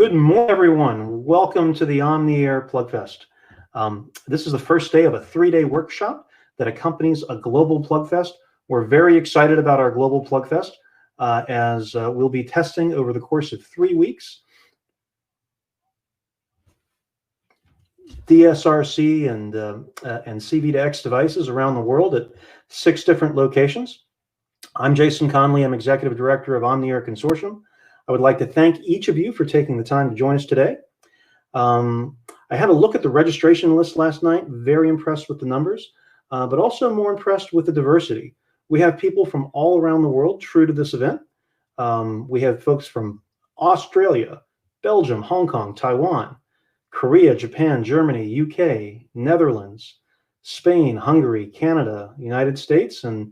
Good morning, everyone. Welcome to the Omni-Air Plugfest. This is the first day of a 3-day workshop that accompanies a global Plugfest. We're very excited about our global Plugfest as we'll be testing over the course of 3 weeks DSRC and C-V2X devices around the world at 6 different locations. I'm Jason Conley. I'm Executive Director of Omni-Air Consortium. I would like to thank each of you for taking the time to join us today. I had a look at the registration list last night, very impressed with the numbers, but also more impressed with the diversity. We have people from all around the world true to this event. We have folks from Australia, Belgium, Hong Kong, Taiwan, Korea, Japan, Germany, UK, Netherlands, Spain, Hungary, Canada, United States, and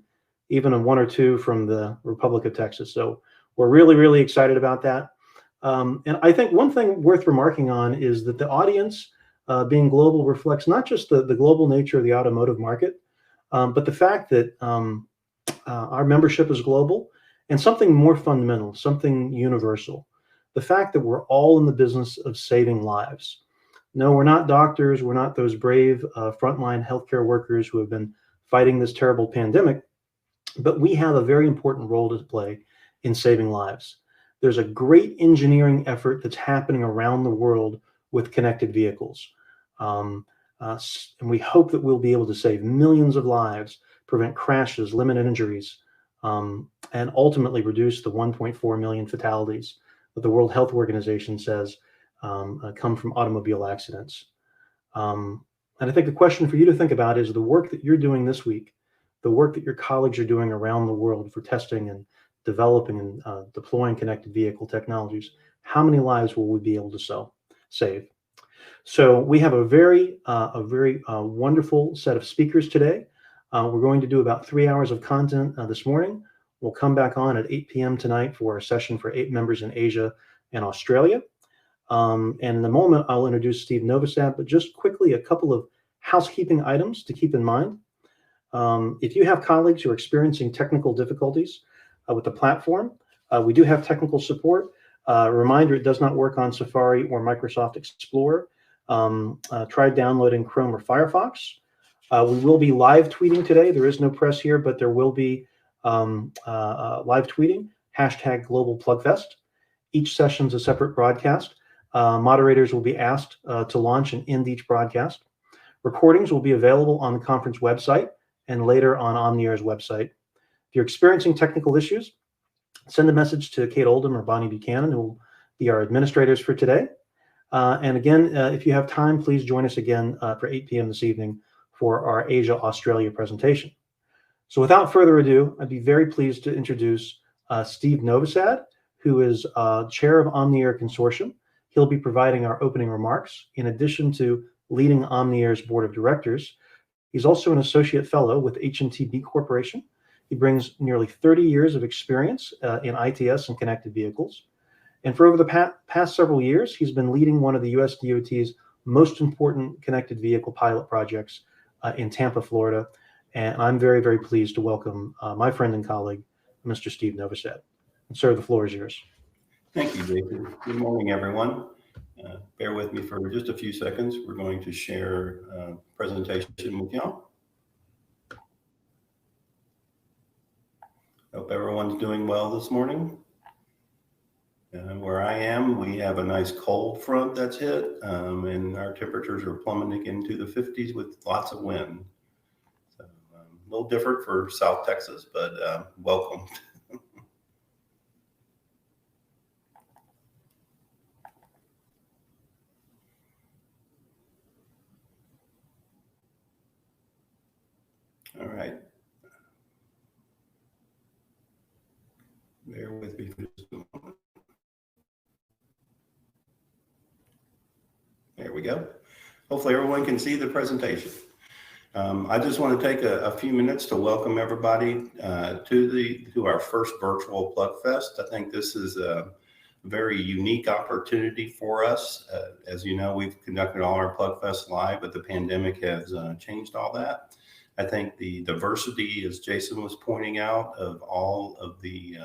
even 1 or 2 from the Republic of Texas. So we're really, really excited about that. And I think one thing worth remarking on is that the audience being global reflects not just the global nature of the automotive market, but the fact that our membership is global and something more fundamental, something universal. The fact that we're all in the business of saving lives. No, we're not doctors. We're not those brave frontline healthcare workers who have been fighting this terrible pandemic, but we have a very important role to play in saving lives. There's a great engineering effort that's happening around the world with connected vehicles. And we hope that we'll be able to save millions of lives, prevent crashes, limit injuries, and ultimately reduce the 1.4 million fatalities that the World Health Organization says come from automobile accidents. And I think the question for you to think about is the work that you're doing this week, the work that your colleagues are doing around the world for testing and developing and deploying connected vehicle technologies. How many lives will we be able to save? So we have a very wonderful set of speakers today. We're going to do about 3 hours of content this morning. We'll come back on at 8 p.m. tonight for a session for 8 members in Asia and Australia. And in a moment, I'll introduce Steve Novosad, but just quickly, a couple of housekeeping items to keep in mind. If you have colleagues who are experiencing technical difficulties with the platform, we do have technical support. Reminder, it does not work on Safari or Microsoft Explorer. Try downloading Chrome or Firefox. We will be live tweeting today. There is no press here, but there will be live tweeting, #GlobalPlugfest. Each session is a separate broadcast. Moderators will be asked to launch and end each broadcast. Recordings will be available on the conference website and later on Omni-Air's website. If you're experiencing technical issues, send a message to Kate Oldham or Bonnie Buchanan, who will be our administrators for today. And again, if you have time, please join us again for 8 p.m. this evening for our Asia-Australia presentation. So without further ado, I'd be very pleased to introduce Steve Novosad, who is chair of Omni-Air Consortium. He'll be providing our opening remarks. In addition to leading Omni-Air's board of directors, he's also an associate fellow with H&TB Corporation. He brings nearly 30 years of experience in ITS and connected vehicles. And for over the past several years, he's been leading one of the US DOT's most important connected vehicle pilot projects in Tampa, Florida. And I'm very, very pleased to welcome my friend and colleague, Mr. Steve Novosad. And sir, the floor is yours. Thank you, Jason. Good morning, everyone. Bear with me for just a few seconds. We're going to share a presentation with y'all. Hope everyone's doing well this morning. Where I am, we have a nice cold front that's hit, and our temperatures are plummeting into the 50s with lots of wind. So, a little different for South Texas, but welcome. All right. Bear with me for just a moment. There we go. Hopefully everyone can see the presentation. I just want to take a few minutes to welcome everybody to our first virtual Plugfest. I think this is a very unique opportunity for us. As you know, we've conducted all our Plugfests live, but the pandemic has changed all that. I think the diversity, as Jason was pointing out, of all of the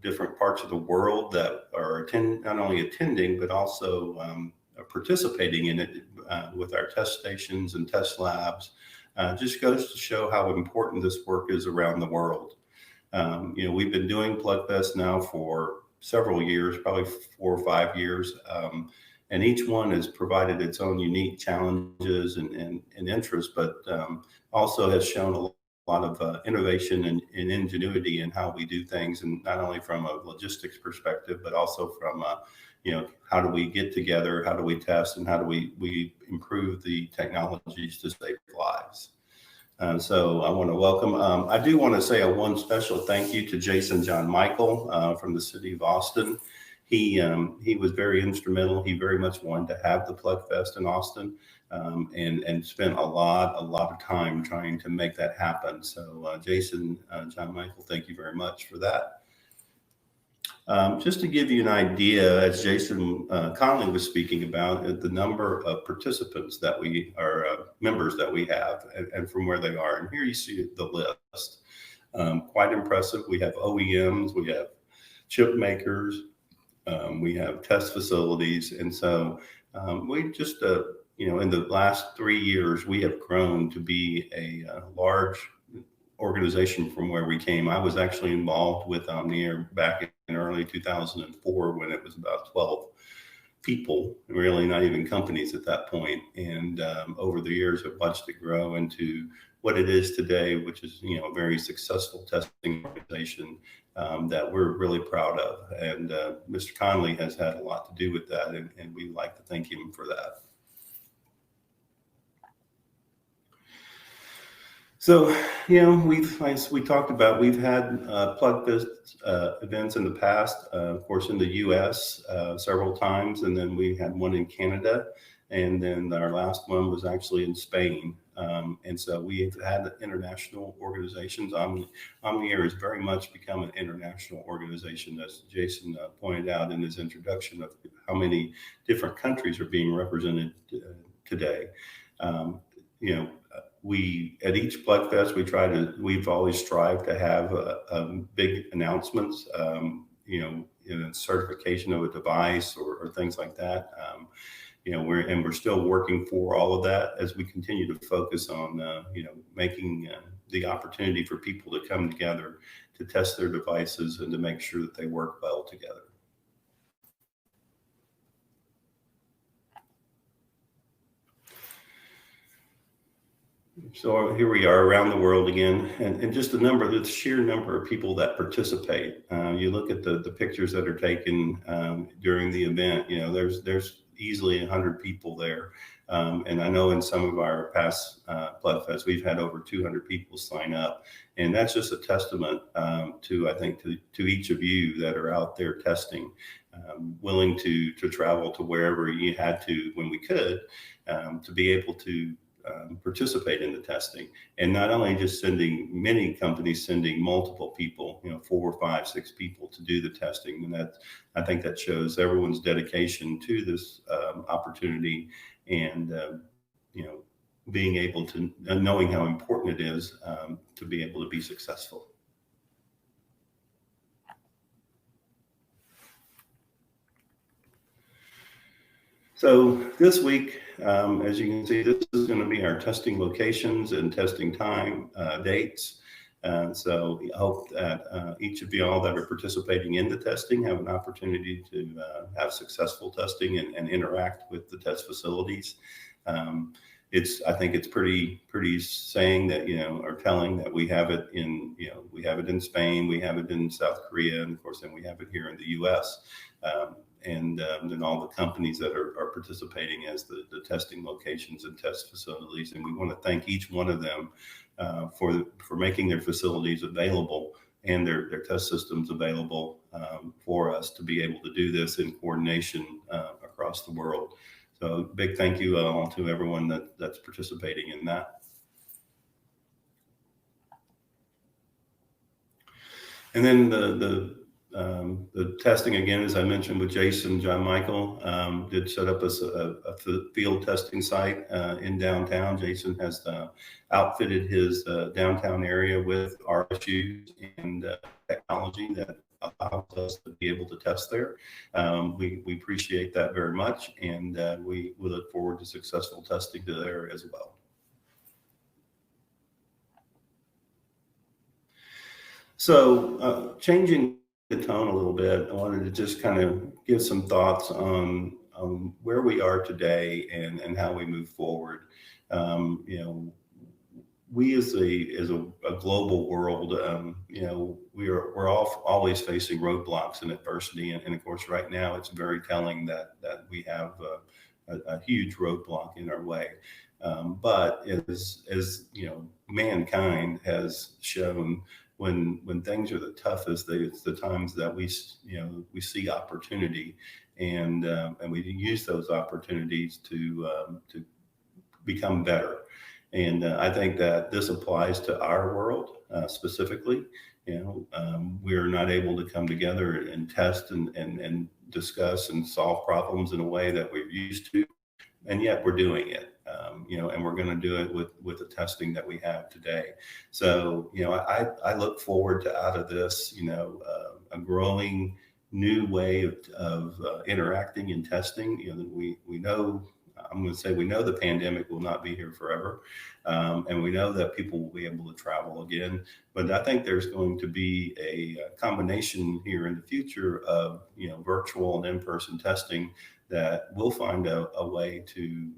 different parts of the world that are not only attending, but also participating in it with our test stations and test labs. Just goes to show how important this work is around the world. We've been doing Plugfest now for several years, probably 4 or 5 years. And each one has provided its own unique challenges and interests, but also has shown a lot of innovation and ingenuity in how we do things, and not only from a logistics perspective, but also from how do we get together, how do we test, and how do we improve the technologies to save lives. So I want to welcome, I do want to say one special thank you to Jason John Michael from the city of Austin. He was very instrumental. He very much wanted to have the Plugfest in Austin, and spent a lot of time trying to make that happen. So Jason John Michael, thank you very much for that. Just to give you an idea, as Jason Conley was speaking about, the number of participants that we are, members that we have, and from where they are. And here you see the list. Quite impressive. We have OEMs, we have chip makers, we have test facilities. And so we just, in the last 3 years, we have grown to be a large organization from where we came. I was actually involved with Omniair back in early 2004 when it was about 12 people, really not even companies at that point. And over the years, I've watched it grow into what it is today, which is a very successful testing organization that we're really proud of. And Mr. Conley has had a lot to do with that, and we'd like to thank him for that. So, as we talked about, we've had Plugfest events in the past, of course, in the U.S. Several times, and then we had one in Canada, and then our last one was actually in Spain. And so we've had international organizations. Omniair has very much become an international organization, as Jason pointed out in his introduction of how many different countries are being represented today. We, at each Plugfest, we've always strived to have big announcements, certification of a device or things like that. We're still working for all of that as we continue to focus on, making the opportunity for people to come together to test their devices and to make sure that they work well together. So here we are around the world again, and just the sheer number of people that participate. You look at the pictures that are taken during the event. There's easily 100 people there, and I know in some of our past Plugfests we've had over 200 people sign up, and that's just a testament to each of you that are out there testing, willing to travel to wherever you had to when we could, to be able to participate in the testing. And not only just many companies sending multiple people, 4, 5, 6 people to do the testing. And I think that shows everyone's dedication to this opportunity, and being able to, knowing how important it is to be able to be successful. So this week, as you can see, this is going to be our testing locations and testing time dates. So I hope that each of y'all that are participating in the testing have an opportunity to have successful testing and interact with the test facilities. I think it's pretty saying that, or telling that we have it in Spain, we have it in South Korea, and of course, then we have it here in the U.S. And then all the companies that are participating as the testing locations and test facilities. And we want to thank each one of them for making their facilities available and their test systems available for us to be able to do this in coordination across the world. So big thank you all to everyone that's participating in that. And then the testing, again, as I mentioned with Jason John Michael, did set up a field testing site in downtown. Jason has outfitted his downtown area with RSUs and technology that allows us to be able to test there. We appreciate that very much, and we look forward to successful testing there as well. So changing the tone a little bit, I wanted to just kind of give some thoughts on where we are today and how we move forward. We as a global world, we're always facing roadblocks and adversity, and of course, right now it's very telling that we have a huge roadblock in our way. But as mankind has shown, when things are the toughest, it's the times that we see opportunity, and we use those opportunities to become better. And I think that this applies to our world specifically. We're not able to come together and test and discuss and solve problems in a way that we're used to, and yet we're doing it. And we're going to do it with the testing that we have today. So, I look forward to out of this, a growing new way of interacting and testing. We know. I'm going to say we know the pandemic will not be here forever, and we know that people will be able to travel again. But I think there's going to be a combination here in the future of virtual and in-person testing that we'll find a way to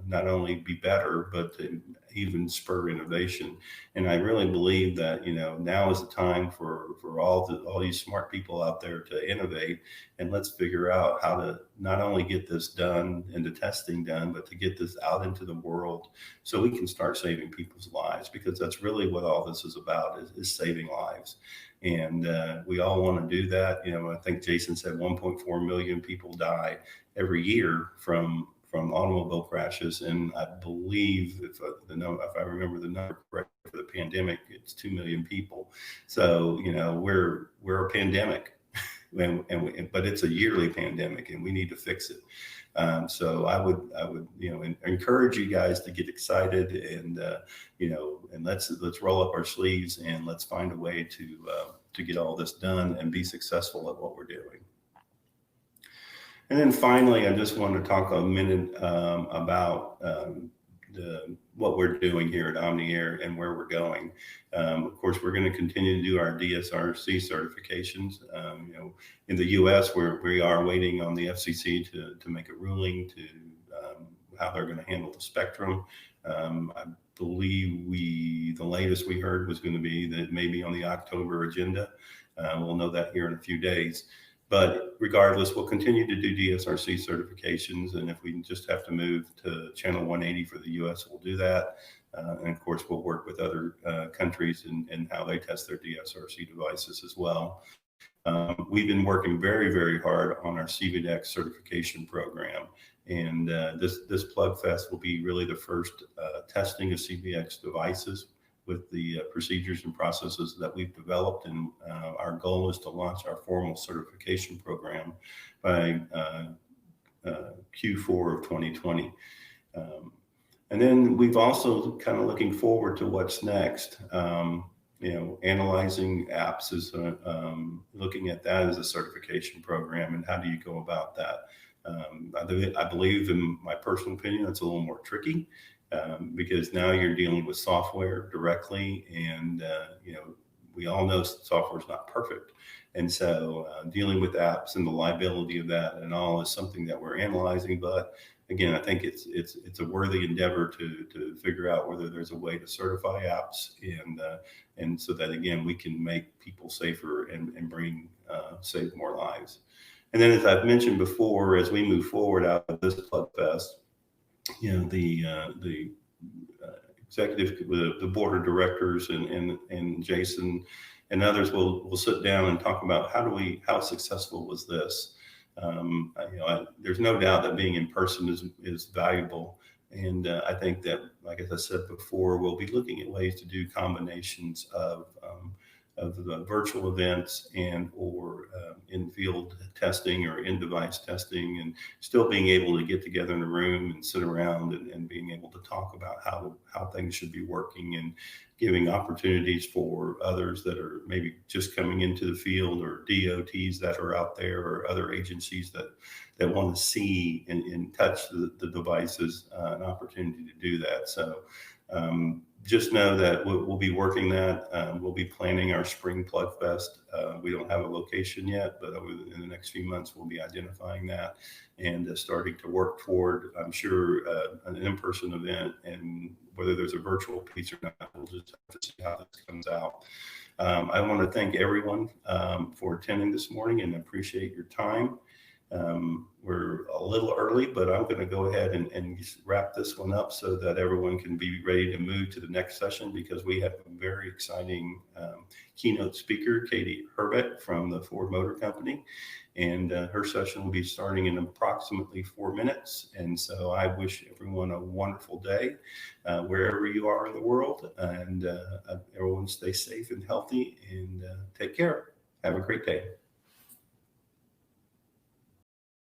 not only be better, but to even spur innovation. And I really believe that now is the time for all these smart people out there to innovate, and let's figure out how to not only get this done and the testing done, but to get this out into the world so we can start saving people's lives, because that's really what all this is about, is saving lives. And we all want to do that. I think Jason said 1.4 million people die every year from automobile crashes, and I believe if I remember the number correctly for the pandemic, it's 2 million people. So we're a pandemic, but it's a yearly pandemic, and we need to fix it. So I would encourage you guys to get excited and let's roll up our sleeves and let's find a way to get all this done and be successful at what we're doing. And then finally, I just want to talk a minute about what we're doing here at OmniAir and where we're going. Of course, we're going to continue to do our DSRC certifications. In the U.S., we are waiting on the FCC to make a ruling to how they're going to handle the spectrum. I believe the latest we heard was going to be that maybe on the October agenda. We'll know that here in a few days. But regardless, we'll continue to do DSRC certifications, and if we just have to move to channel 180 for the U.S., we'll do that. And of course, we'll work with other countries and how they test their DSRC devices as well. We've been working very, very hard on our CVDX certification program, and this Plugfest will be really the first testing of CVDX devices with the procedures and processes that we've developed. And our goal is to launch our formal certification program by Q4 of 2020. And then we've also kind of looking forward to what's next. Analyzing apps is looking at that as a certification program, and how do you go about that? I believe, in my personal opinion, that's a little more tricky. Because now you're dealing with software directly, and we all know software is not perfect, and so dealing with apps and the liability of that and all is something that we're analyzing. But again, I think it's a worthy endeavor to figure out whether there's a way to certify apps, and so that again we can make people safer and save more lives. And then, as I've mentioned before, as we move forward out of this Plugfest, the executive, the board of directors, and Jason and others will sit down and talk about how successful was this. There's no doubt that being in person is valuable, and I think that, like as I said before, we'll be looking at ways to do combinations of the virtual events and or in-field testing or in-device testing, and still being able to get together in a room and sit around and being able to talk about how things should be working, and giving opportunities for others that are maybe just coming into the field, or DOTs that are out there, or other agencies that want to see and touch the devices, an opportunity to do that. So just know that we'll be working that. We'll be planning our spring Plugfest. We don't have a location yet, but in the next few months, we'll be identifying that and starting to work toward, I'm sure, an in-person event. And whether there's a virtual piece or not, we'll just have to see how this comes out. I want to thank everyone for attending this morning and appreciate your time. We're a little early, but I'm going to go ahead and wrap this one up so that everyone can be ready to move to the next session, because we have a very exciting keynote speaker, Katie Herbeck from the Ford Motor Company, and her session will be starting in approximately 4 minutes. And so I wish everyone a wonderful day wherever you are in the world, and everyone stay safe and healthy, and take care. Have a great day.